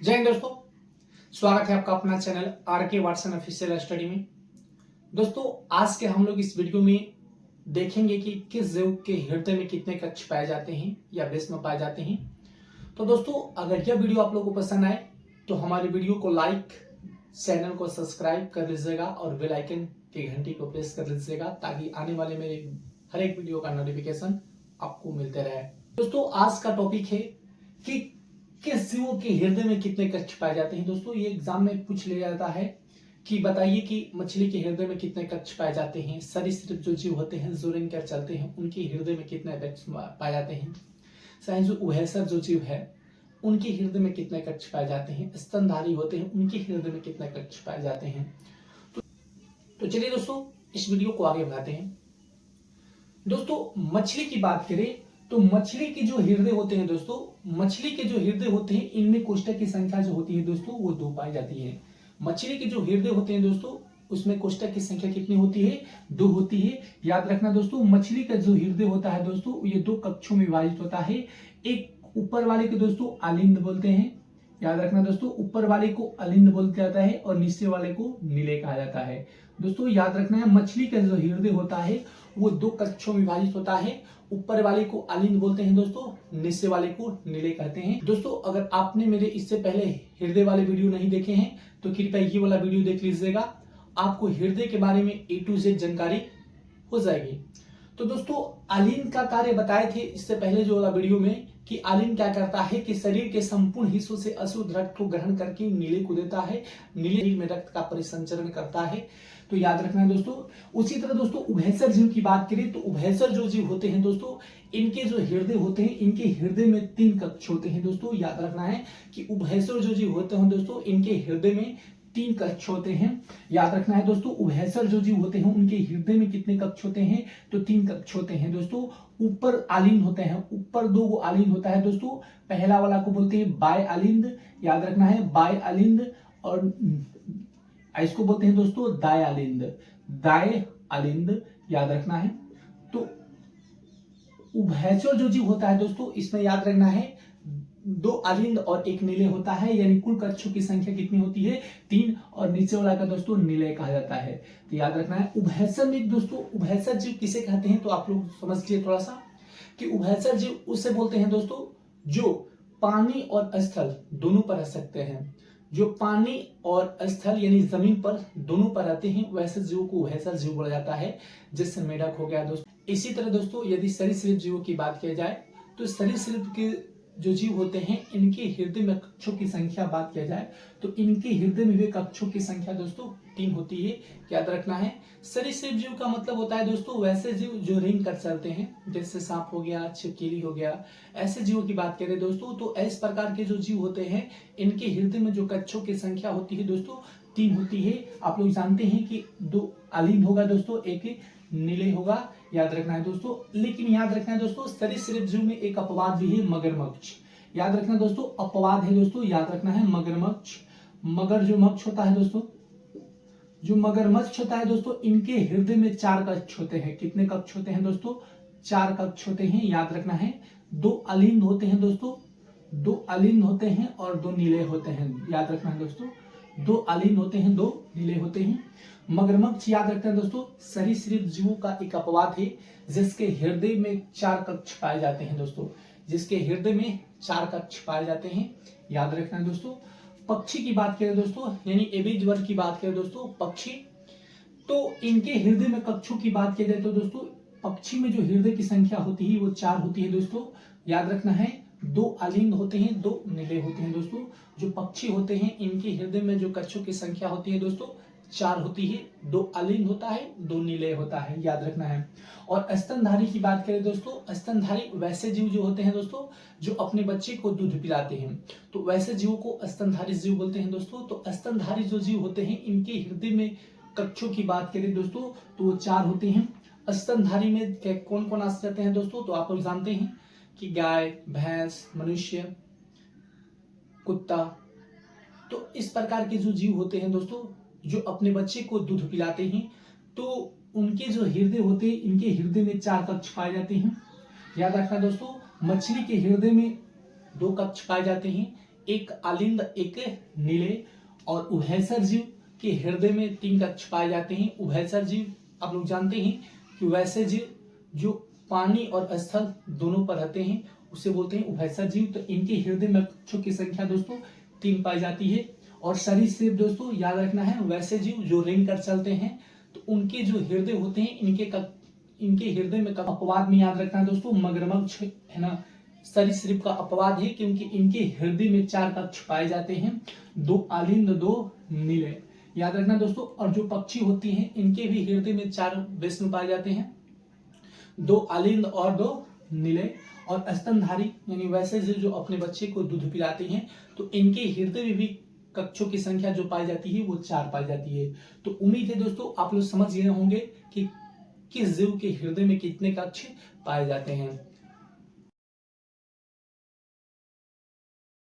जय हिंद दोस्तों, स्वागत है आपका अपना चैनल आर के वाटसन ऑफिशियल स्टडी में। दोस्तों, आज के हम लोग इस वीडियो में देखेंगे कि किस जीव के हृदय में कितने कक्ष पाए जाते हैं या वृष में पाए जाते हैं। तो दोस्तों, अगर यह वीडियो आप लोगों को पसंद आए तो हमारे वीडियो को लाइक, चैनल को सब्सक्राइब कर लीजिएगा और बेल आइकन की घंटी को प्रेस कर लीजिएगा ताकि आने वाले मेरे हर एक वीडियो का नोटिफिकेशन आपको मिलते रहे। दोस्तों, आज का टॉपिक है कि किस जीवों के हृदय में कितने कक्ष पाए जाते हैं। दोस्तों, ये एग्जाम में पूछ लिया जाता है कि बताइए कि मछली के हृदय में कितने कक्ष पाए जाते हैं। सरीसृप जो जीव होते हैं, जो रेंगकर चलते हैं, उनके हृदय में कितने कक्ष पाए जाते हैं। चाहे जो उभयचर जो जीव है उनके हृदय में कितने कक्ष पाए जाते हैं। स्तनधारी होते हैं, उनके हृदय में कितने कक्ष पाए जाते हैं। तो चलिए दोस्तों, इस वीडियो को आगे बढ़ाते हैं। दोस्तों, मछली की बात करें तो मछली के जो हृदय होते हैं दोस्तों, मछली के जो हृदय होते हैं इनमें कोष्ठक की संख्या जो होती है दोस्तों वो 2 पाई जाती है। मछली के जो हृदय होते हैं दोस्तों उसमें कोष्ठक की संख्या कितनी होती है? 2 होती है। याद रखना दोस्तों, मछली का जो हृदय होता है दोस्तों ये 2 कक्षों में विभाजित होता है। एक ऊपर वाले को दोस्तों अलिंद बोलते हैं। याद रखना दोस्तों, ऊपर वाले को अलिंद बोला जाता है और नीचे वाले को नीले कहा जाता है। दोस्तों याद रखना है, मछली का जो हृदय होता है वो 2 कक्षों में विभाजित होता है। ऊपर वाले को अलिंद बोलते हैं दोस्तों, नीचे वाले को नीले कहते हैं। दोस्तों, अगर आपने मेरे इससे पहले हृदय वाले वीडियो नहीं देखे हैं तो कृपया ये वाला वीडियो देख लीजिएगा, आपको हृदय के बारे में A to Z जानकारी हो जाएगी। तो दोस्तों, अलिंद का कार्य बताए थे इससे पहले जो वाला वीडियो में कि अलिंद क्या करता है कि शरीर के संपूर्ण हिस्सों से अशुद्ध रक्त को ग्रहण करके नीले को देता है, नीले में रक्त का परिसंचरण करता है। तो याद रखना है दोस्तों। उसी तरह दोस्तों उभयचर जीव की बात करें तो उभयचर जो जीव होते हैं दोस्तों इनके जो हृदय होते हैं इनके हृदय में 3 कक्ष होते हैं। दोस्तों याद रखना है कि उभयचर जो जीव होते हैं दोस्तों इनके हृदय में 3 कक्ष होते हैं। याद रखना है दोस्तों, उभयचर जो जीव होते हैं उनके हृदय में कितने कक्ष होते हैं? तो 3 कक्ष होते हैं दोस्तों। ऊपर आलिंद होते हैं, ऊपर 2 आलिंद होता है दोस्तों। पहला वाला को बोलते हैं बाय आलिंद। याद रखना है, बाय आलिंद। और इसको बोलते हैं दोस्तों दाय आलिंद, दाय आलिंद। याद रखना है। तो उभयचर जो जीव होता है दोस्तों इसमें याद रखना है 2 अलिंद और 1 नीले होता है, यानी कुल कक्षों की संख्या कितनी होती है? 3। और नीचे वाला का दोस्तों नीले कहा जाता है। तो याद रखना है। उभयचर में दोस्तों, उभयचर जीव किसे कहते हैं तो आप लोग समझ लीजिए थोड़ा सा कि उभयचर जीव उससे बोलते हैं दोस्तों जो पानी और स्थल दोनों पर रह सकते हैं। जो पानी और स्थल यानी जमीन पर दोनों पर रहते हैं वैसे जीवों को उभयचर जीव बोला जाता है, जिससे मेढक हो गया दोस्तों। इसी तरह दोस्तों यदि सरीसृप जीवों की बात की जाए तो सरीसृप के जो जीव होते हैं इनके हृदय में कक्षों की संख्या बात किया जाए तो इनके हृदय में भी कक्षों की संख्या दोस्तों 3 होती है। याद रखना है। सरीसृप जीव का मतलब होता है दोस्तों वैसे जीव जो रेंग कर चलते हैं, जैसे सांप हो गया, छिपकली हो गया, ऐसे जीवों की बात करें दोस्तों तो इस प्रकार के जो जीव होते हैं इनके हृदय में जो कक्षों की संख्या होती है दोस्तों 3 होती है। आप लोग जानते हैं कि 2 अलिंद होगा दोस्तों, 1 नीले होगा। याद रखना है दोस्तों। लेकिन याद रखना है दोस्तों सरीसृप जीव में एक अपवाद भी है, मगरमच्छ। याद रखना दोस्तों, अपवाद है दोस्तों, याद रखना है मगरमच्छ। मगर जो मच्छ होता है दोस्तों, जो मगरमच्छ होता है दोस्तों इनके हृदय में 4 कक्ष होते हैं। कितने कक्ष होते हैं दोस्तों? 4 कक्ष होते हैं। याद रखना है। 2 अलिंद होते हैं दोस्तों, 2 अलिंद होते हैं और 2 नीले होते हैं। याद रखना है दोस्तों, 2 अलिंद होते हैं, 2 नीले होते हैं। मगरमच्छ याद रखते हैं दोस्तों सरीसृप जीवों का एक अपवाद है जिसके हृदय में 4 कक्ष पाए जाते हैं दोस्तों, जिसके हृदय में 4 कक्ष पाए जाते हैं। याद रखना है दोस्तों। पक्षी की बात करें दोस्तों यानी एबीज वर्ग की बात करें दोस्तों, पक्षी तो इनके हृदय में कक्षों की बात की जाए तो दोस्तों पक्षी में जो हृदय की संख्या होती है वो 4 होती है दोस्तों। याद रखना है। 2 अलिंद होते हैं, 2 नीले होते हैं दोस्तों। जो पक्षी होते हैं इनके हृदय में जो कक्षों की संख्या होती है दोस्तों 4 होती है। 2 अलिंद होता है, 2 नीले होता है। याद रखना है। और स्तनधारी की बात करें दोस्तों, स्तनधारी वैसे जीव जो होते हैं दोस्तों जो अपने बच्चे को दूध पिलाते हैं, तो वैसे जीवों को स्तनधारी जीव बोलते हैं दोस्तों। तो स्तनधारी जो जीव होते हैं इनके हृदय में कक्षों की बात करें दोस्तों तो वो 4 होते हैं। स्तनधारी में कौन कौन आ जाते हैं दोस्तों तो आप लोग जानते हैं कि गाय, भैंस, मनुष्य, कुत्ता। तो इस प्रकार के जो जीव होते हैं दोस्तों जो अपने बच्चे को दूध पिलाते हैं तो उनके जो हृदय होते हैं इनके हृदय में 4 कक्ष पाए जाते हैं। याद रखना दोस्तों, मछली के हृदय में 2 कक्ष पाए जाते हैं। एक आलिंद एक नीले। और उभयचर जीव के हृदय में 3 कक्ष पाए जाते हैं। उभयचर जीव आप लोग जानते हैं कि वैसे जीव जो पानी और स्थल दोनों पर रहते हैं उसे बोलते हैं उभयचर जीव। तो इनके हृदय में कक्षों की संख्या दोस्तों 3 पाई जाती है। और सरीसृप दोस्तों याद रखना है, वैसे जीव जो रेंग कर चलते हैं तो उनके जो हृदय होते हैं इनके हृदय में अपवाद में याद रखना दोस्तों मगरमच्छ है ना, सरीसृप का अपवाद है क्योंकि इनके हृदय में 4 कक्ष पाए जाते हैं, 2 आलिंद 2 नीले, याद रखना दोस्तों। और जो पक्षी होती हैं इनके भी हृदय में 4 विष्णु पाए जाते हैं, 2 आलिंद और 2 नीले। और स्तनधारी यानी वैसे जो अपने बच्चे को दूध पिलाते हैं तो इनके हृदय में भी कक्षों की संख्या जो पाई जाती है वो 4 पाई जाती है। तो उम्मीद है दोस्तों आप लोग समझ गए होंगे कि किस जीव के हृदय में कितने कक्ष पाए जाते हैं।